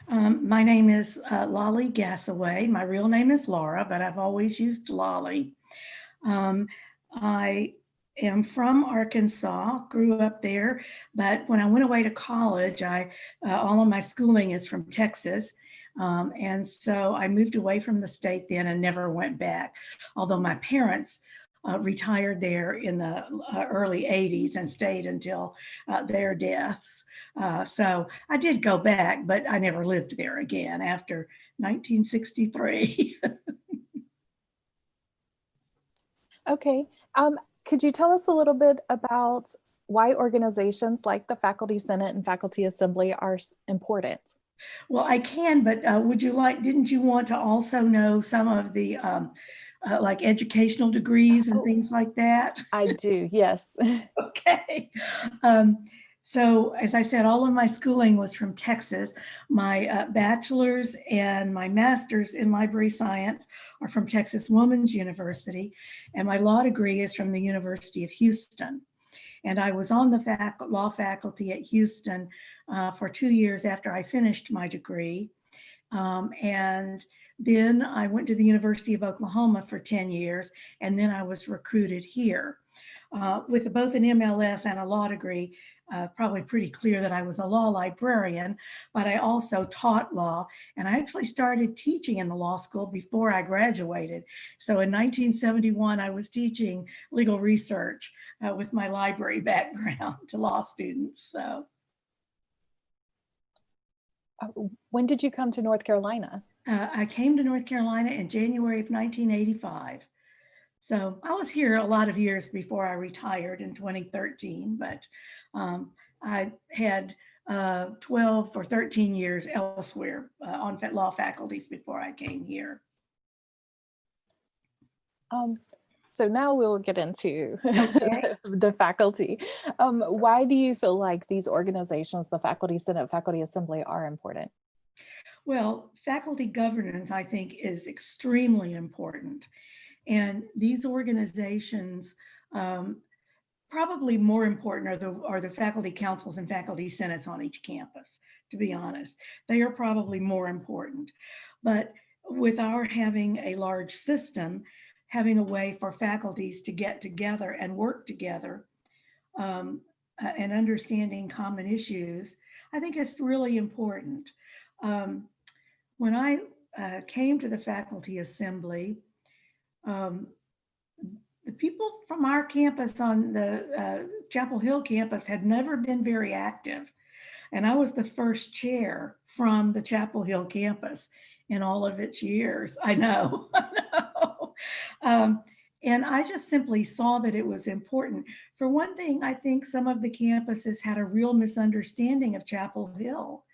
My name is Lolly Gasaway. My real name is Laura, but I've always used Lolly. Um, I am from Arkansas, grew up there, but when I went away to college, all of my schooling is from Texas. And so I moved away from the state then and never went back. Although my parents retired there in the early 80s and stayed until their deaths. So I did go back, but I never lived there again after 1963. Okay. Could you tell us a little bit about why organizations like the Faculty Senate and Faculty Assembly are important? Well, I can, but didn't you want to also know some of the like educational degrees and Oh, things like that? I do, yes. Okay. Um, so, as I said, all of my schooling was from Texas. My bachelor's and my master's in library science are from Texas Woman's University, and my law degree is from the University of Houston. And I was on the law faculty at Houston for 2 years after I finished my degree. And then I went to the University of Oklahoma for 10 years, and then I was recruited here. With both an MLS and a law degree, probably pretty clear that I was a law librarian, but I also taught law, and I actually started teaching in the law school before I graduated. So in 1971, I was teaching legal research with my library background to law students. So When did you come to North Carolina? I came to North Carolina in January of 1985. So I was here a lot of years before I retired in 2013, but I had 12 or 13 years elsewhere on law faculties before I came here. So now we'll get into Okay. the faculty. Why do you feel like these organizations, the Faculty Senate, Faculty Assembly, are important? Well, faculty governance, I think, is extremely important. And these organizations, probably more important are the faculty councils and faculty senates on each campus, to be honest. They are probably more important. But with our having a large system, having a way for faculties to get together and work together and understanding common issues, I think it's really important. Um, when I came to the faculty assembly, um, the people from our campus on the Chapel Hill campus had never been very active. And I was the first chair from the Chapel Hill campus in all of its years. I know, I know. And I just simply saw that it was important. For one thing, I think some of the campuses had a real misunderstanding of Chapel Hill.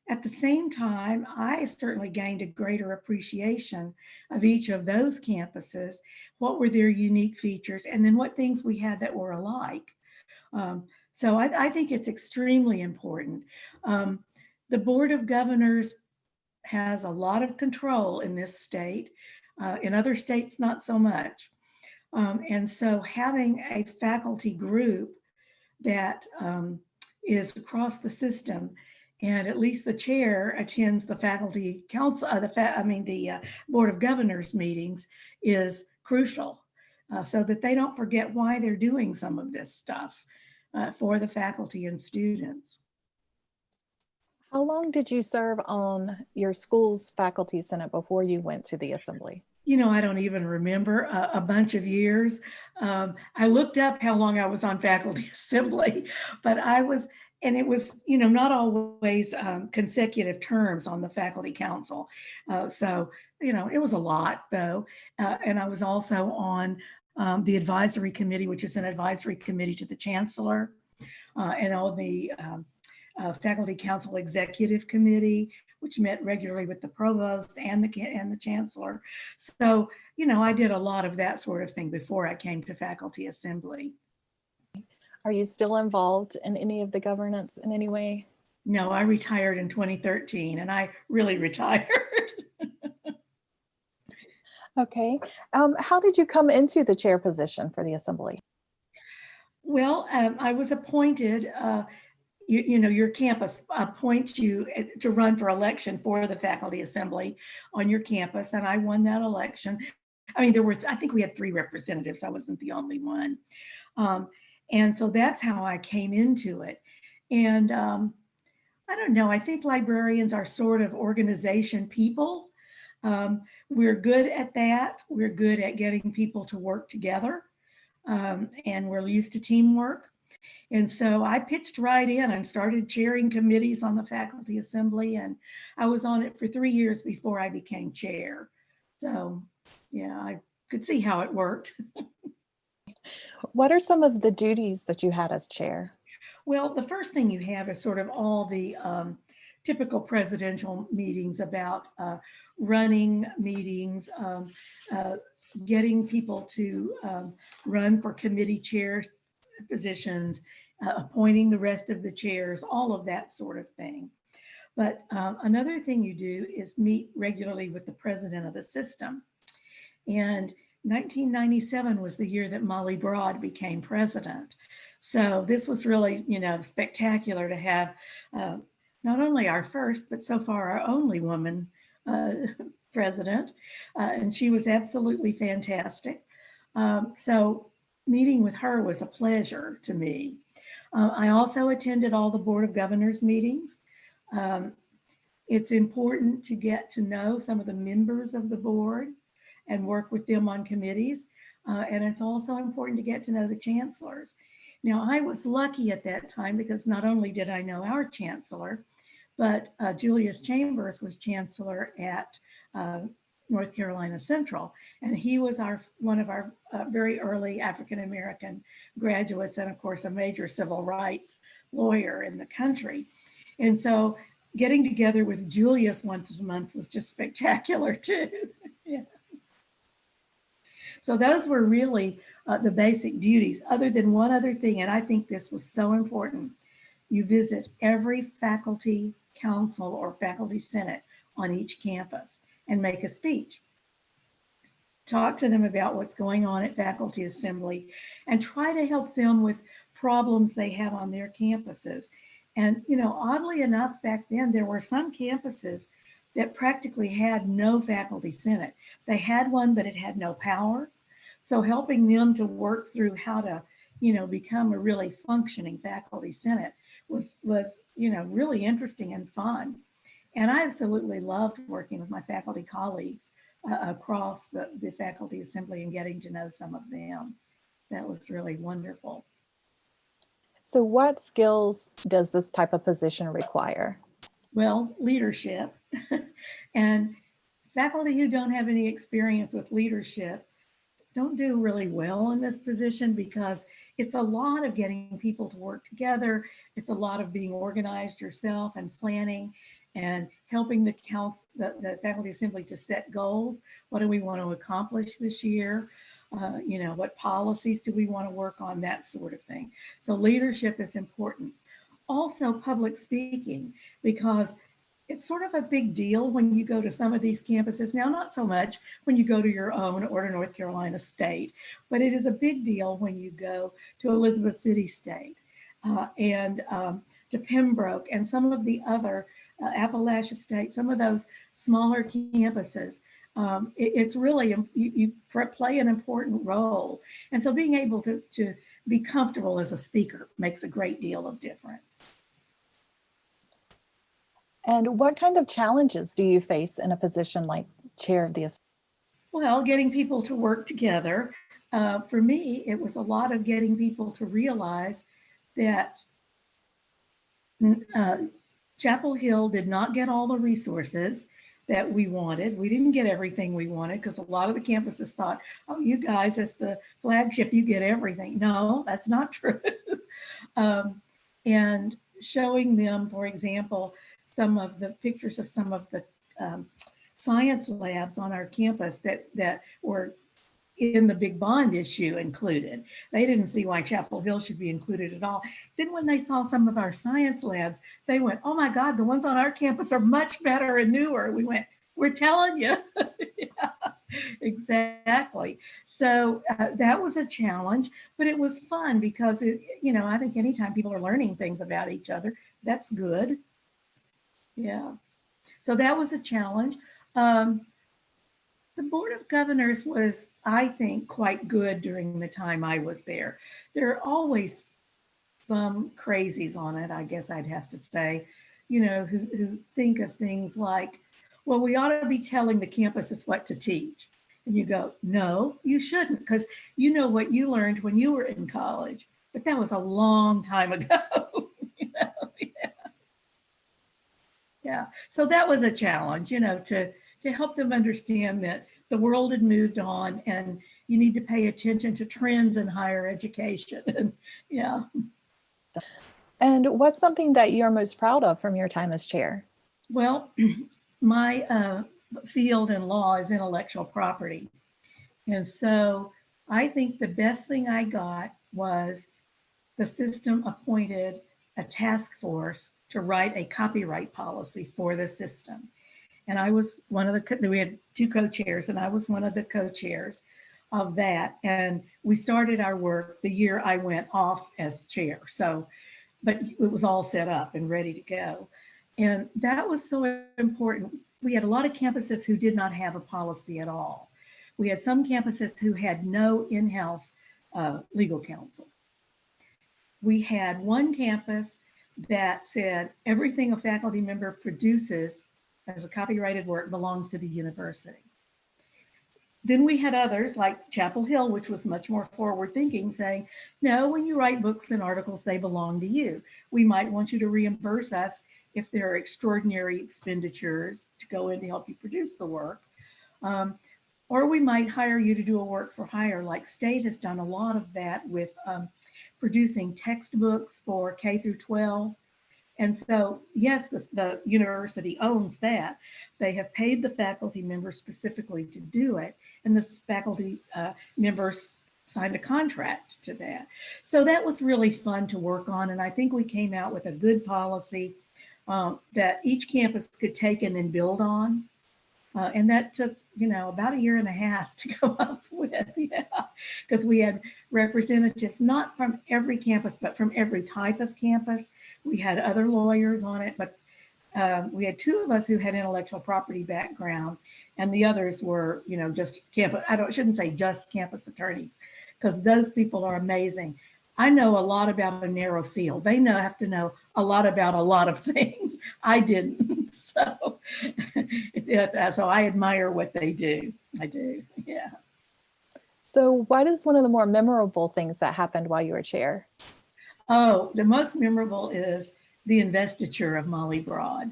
At the same time, I certainly gained a greater appreciation of each of those campuses, what were their unique features, and then what things we had that were alike. So I think it's extremely important. The Board of Governors has a lot of control in this state. In other states, not so much. And so having a faculty group that is across the system, and at least the chair attends the faculty council, the Board of Governors meetings, is crucial so that they don't forget why they're doing some of this stuff for the faculty and students. How long did you serve on your school's Faculty Senate before you went to the Assembly? You know, I don't even remember a bunch of years. I looked up how long I was on faculty assembly, but and it was, not always consecutive terms on the faculty council. So, it was a lot though. And I was also on the advisory committee, which is an advisory committee to the chancellor, and on the faculty council executive committee, which met regularly with the provost and the chancellor. So, I did a lot of that sort of thing before I came to faculty assembly. Are you still involved in any of the governance in any way? No, I retired in 2013 and I really retired. Okay. How did you come into the chair position for the Assembly? Well, I was appointed your campus appoints you to run for election for the faculty assembly on your campus. And I won that election. I mean, I think we had 3 representatives. I wasn't the only one. And so that's how I came into it. And I don't know, I think librarians are sort of organization people. We're good at that. We're good at getting people to work together. And we're used to teamwork. And so I pitched right in and started chairing committees on the faculty assembly. And I was on it for 3 years before I became chair. So yeah, I could see how it worked. What are some of the duties that you had as chair? Well, the first thing you have is sort of all the typical presidential meetings about running meetings, getting people to run for committee chair positions, appointing the rest of the chairs, all of that sort of thing. But another thing you do is meet regularly with the president of the system. And 1997 was the year that Molly Broad became president. So this was really, spectacular to have not only our first, but so far our only woman president. And she was absolutely fantastic. So meeting with her was a pleasure to me. I also attended all the Board of Governors meetings. It's important to get to know some of the members of the board and work with them on committees. And it's also important to get to know the chancellors. Now, I was lucky at that time because not only did I know our chancellor, but Julius Chambers was chancellor at North Carolina Central. And he was one of our very early African-American graduates, and of course, a major civil rights lawyer in the country. And so getting together with Julius once a month was just spectacular too. Yeah. So those were really the basic duties, other than one other thing, and I think this was so important. You visit every faculty council or faculty senate on each campus and make a speech. Talk to them about what's going on at faculty assembly and try to help them with problems they have on their campuses. And, oddly enough, back then, there were some campuses that practically had no faculty senate. They had one, but it had no power. So helping them to work through how to, become a really functioning faculty senate was really interesting and fun. And I absolutely loved working with my faculty colleagues across the faculty assembly and getting to know some of them. That was really wonderful. So what skills does this type of position require? Well, leadership. And faculty who don't have any experience with leadership don't do really well in this position because it's a lot of getting people to work together. It's a lot of being organized yourself and planning and helping the faculty assembly to set goals. What do we want to accomplish this year? What policies do we want to work on? That sort of thing. So leadership is important. Also public speaking, because it's sort of a big deal when you go to some of these campuses. Now, not so much when you go to your own or to North Carolina State, but it is a big deal when you go to Elizabeth City State and to Pembroke and some of the other Appalachia State, some of those smaller campuses. It's really, you play an important role. And so being able to be comfortable as a speaker makes a great deal of difference. And what kind of challenges do you face in a position like chair of the assembly? Well, getting people to work together. For me, it was a lot of getting people to realize that Chapel Hill did not get all the resources that we wanted. We didn't get everything we wanted because a lot of the campuses thought, oh, you guys, as the flagship, you get everything. No, that's not true. And showing them, for example, some of the pictures of some of the science labs on our campus that were in the big bond issue included. They didn't see why Chapel Hill should be included at all. Then when they saw some of our science labs, they went, oh my God, the ones on our campus are much better and newer. We went, we're telling you. Yeah. Exactly. So that was a challenge, but it was fun because I think anytime people are learning things about each other, that's good. Yeah. So that was a challenge. Um, the Board of Governors was, I think, quite good during the time I was there. There are always some crazies on it, I guess I'd have to say, who think of things like, well, we ought to be telling the campuses what to teach. And you go, no, you shouldn't, because you know what you learned when you were in college, but that was a long time ago. Yeah. Yeah. So that was a challenge, to help them understand that the world had moved on and you need to pay attention to trends in higher education. And yeah. And what's something that you're most proud of from your time as chair? Well, my field in law is intellectual property. And so I think the best thing I got was the system appointed a task force to write a copyright policy for the system. And I was one of we had two co-chairs, and I was one of the co-chairs of that. And we started our work the year I went off as chair. So, but it was all set up and ready to go. And that was so important. We had a lot of campuses who did not have a policy at all. We had some campuses who had no in-house legal counsel. We had one campus that said everything a faculty member produces as a copyrighted work belongs to the university. Then we had others like Chapel Hill, which was much more forward thinking, saying, no, when you write books and articles, they belong to you. We might want you to reimburse us if there are extraordinary expenditures to go in to help you produce the work. Or we might hire you to do a work for hire, like State has done a lot of that with producing textbooks for K through 12. And so, yes, the university owns that. They have paid the faculty members specifically to do it, and the faculty members signed a contract to that. So that was really fun to work on, and I think we came out with a good policy that each campus could take and then build on. And that took, about a year and a half to come up with, yeah, because we had representatives, not from every campus, but from every type of campus. We had other lawyers on it, but we had two of us who had intellectual property background, and the others were, just campus. Shouldn't say just campus attorney, because those people are amazing. I know a lot about a narrow field. They have to know a lot about a lot of things. I didn't, so I admire what they do. I do, yeah. So what is one of the more memorable things that happened while you were chair? Oh, the most memorable is the investiture of Molly Broad.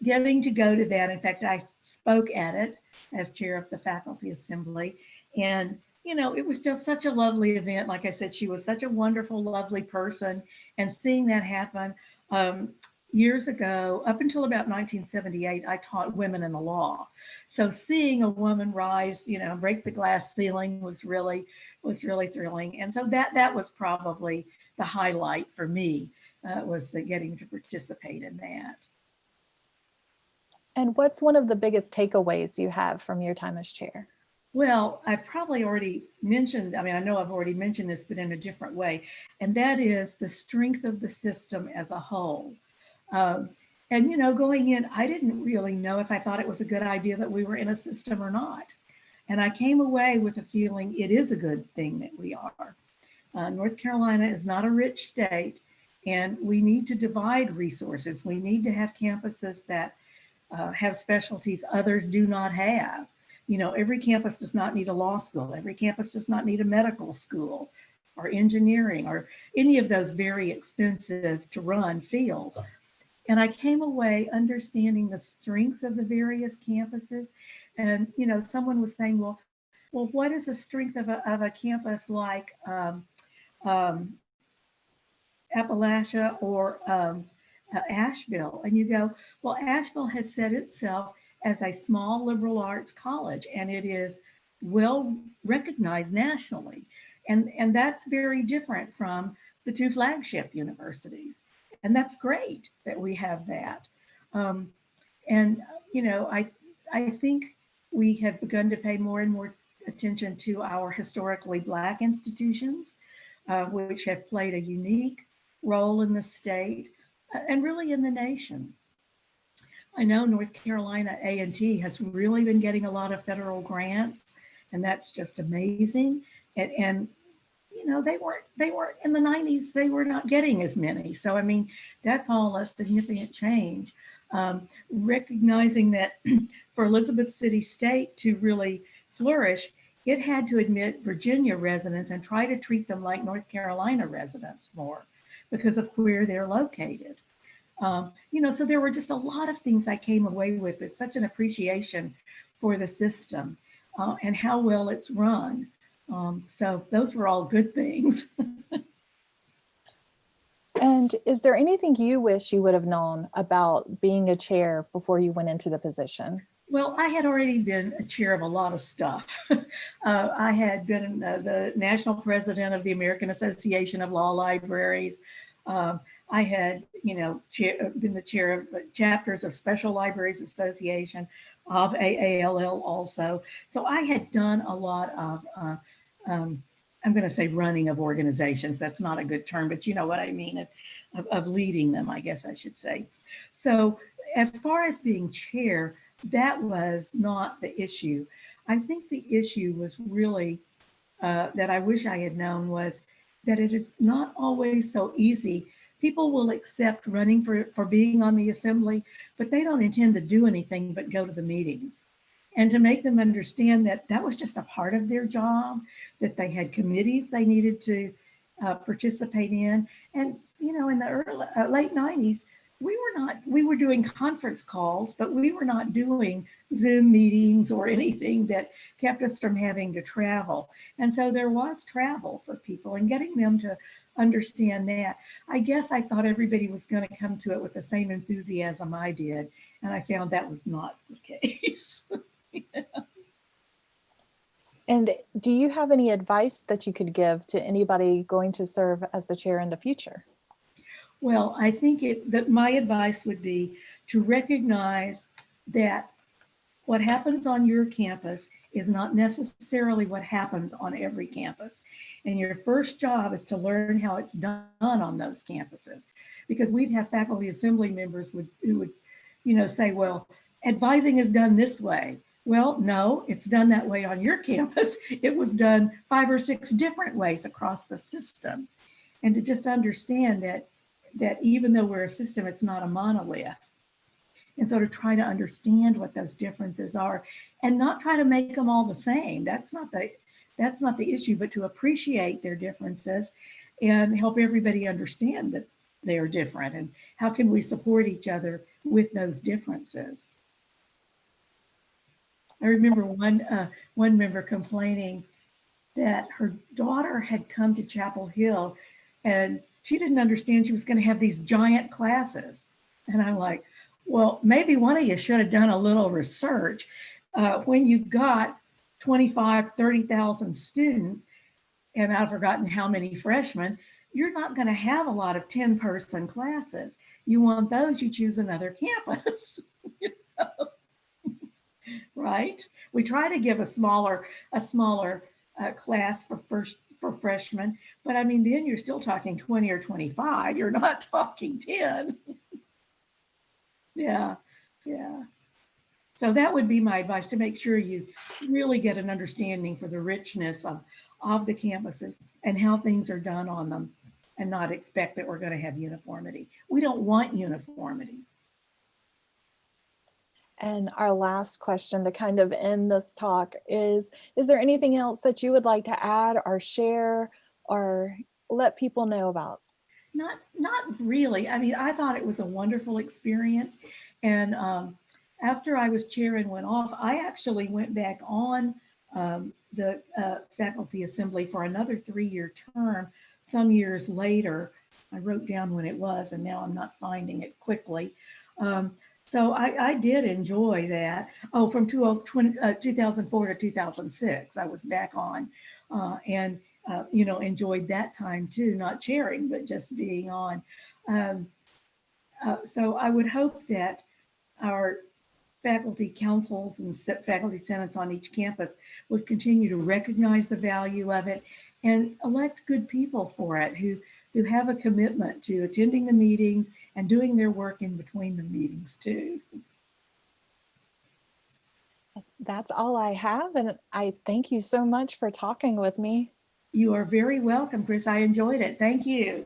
Getting to go to that. In fact, I spoke at it as chair of the faculty assembly. And, it was just such a lovely event. Like I said, she was such a wonderful, lovely person. And seeing that happen years ago, up until about 1978, I taught women in the law. So seeing a woman rise, break the glass ceiling was really thrilling. And so that was probably the highlight for me, was getting to participate in that. And what's one of the biggest takeaways you have from your time as chair? Well, I've probably already mentioned, I know I've already mentioned this, but in a different way, and that is the strength of the system as a whole. And, going in, I didn't really know if I thought it was a good idea that we were in a system or not. And I came away with a feeling it is a good thing that we are. North Carolina is not a rich state, and we need to divide resources. We need to have campuses that have specialties others do not have. Every campus does not need a law school. Every campus does not need a medical school or engineering or any of those very expensive to run fields. And I came away understanding the strengths of the various campuses. And, someone was saying, well, what is the strength of a campus like Appalachia or Asheville? And you go, well, Asheville has set itself as a small liberal arts college, and it is well recognized nationally. And that's very different from the two flagship universities. And that's great that we have that. And, I think We have begun to pay more and more attention to our historically Black institutions, which have played a unique role in the state and really in the nation. I know North Carolina A&T has really been getting a lot of federal grants, and that's just amazing. And you know, they weren't in the 90s, they were not getting as many. So I mean, that's all a significant change. Recognizing that for Elizabeth City State to really flourish, it had to admit Virginia residents and try to treat them like North Carolina residents more because of where they're located. You know, so there were just a lot of things I came away with. It's such an appreciation for the system and how well it's run. So those were all good things. And is there anything you wish you would have known about being a chair before you went into the position? Well, I had already been a chair of a lot of stuff. I had been the national president of the American Association of Law Libraries. I had, you know, been the chair of chapters of Special Libraries Association, of AALL also. So I had done a lot of, I'm going to say running of organizations. That's not a good term, but you know what I mean, of leading them, I guess I should say. So as far as being chair, that was not the issue. I think the issue was really that I wish I had known was that it is not always so easy. People will accept running for being on the assembly, but they don't intend to do anything but go to the meetings. And to make them understand that that was just a part of their job, that they had committees they needed to participate in. And, you know, in the late 90s, we were doing conference calls, but we were not doing Zoom meetings or anything that kept us from having to travel. And so there was travel for people and getting them to understand that. I guess I thought everybody was going to come to it with the same enthusiasm I did. And I found that was not the case. And do you have any advice that you could give to anybody going to serve as the chair in the future? Well, I think that my advice would be to recognize that what happens on your campus is not necessarily what happens on every campus. And your first job is to learn how it's done on those campuses. Because we'd have faculty assembly members who would, you know, say, well, advising is done this way. Well, no, it's done that way on your campus. It was done 5 or 6 different ways across the system. And to just understand that even though we're a system, it's not a monolith. And so to try to understand what those differences are and not try to make them all the same. That's not the issue, but to appreciate their differences and help everybody understand that they are different and how can we support each other with those differences. I remember one member complaining that her daughter had come to Chapel Hill and she didn't understand she was going to have these giant classes. And I'm like, well, maybe one of you should have done a little research. When you've got 25, 30,000 students, and I've forgotten how many freshmen, you're not going to have a lot of 10-person classes. You want those, you choose another campus. You know? Right? We try to give a smaller class for freshmen, but I mean, then you're still talking 20 or 25. You're not talking 10. Yeah. So that would be my advice, to make sure you really get an understanding for the richness of the campuses and how things are done on them, and not expect that we're going to have uniformity. We don't want uniformity. And our last question to kind of end this talk is there anything else that you would like to add or share or let people know about? Not really. I mean, I thought it was a wonderful experience. And after I was chair and went off, I actually went back on the faculty assembly for another 3-year term some years later. I wrote down when it was, and now I'm not finding it quickly. So I did enjoy that. Oh, from 2004 to 2006, I was back on and, you know, enjoyed that time too, not chairing, but just being on. So I would hope that our faculty councils and faculty senates on each campus would continue to recognize the value of it and elect good people for it who have a commitment to attending the meetings and doing their work in between the meetings too. That's all I have, and I thank you so much for talking with me. You are very welcome, Chris. I enjoyed it. Thank you.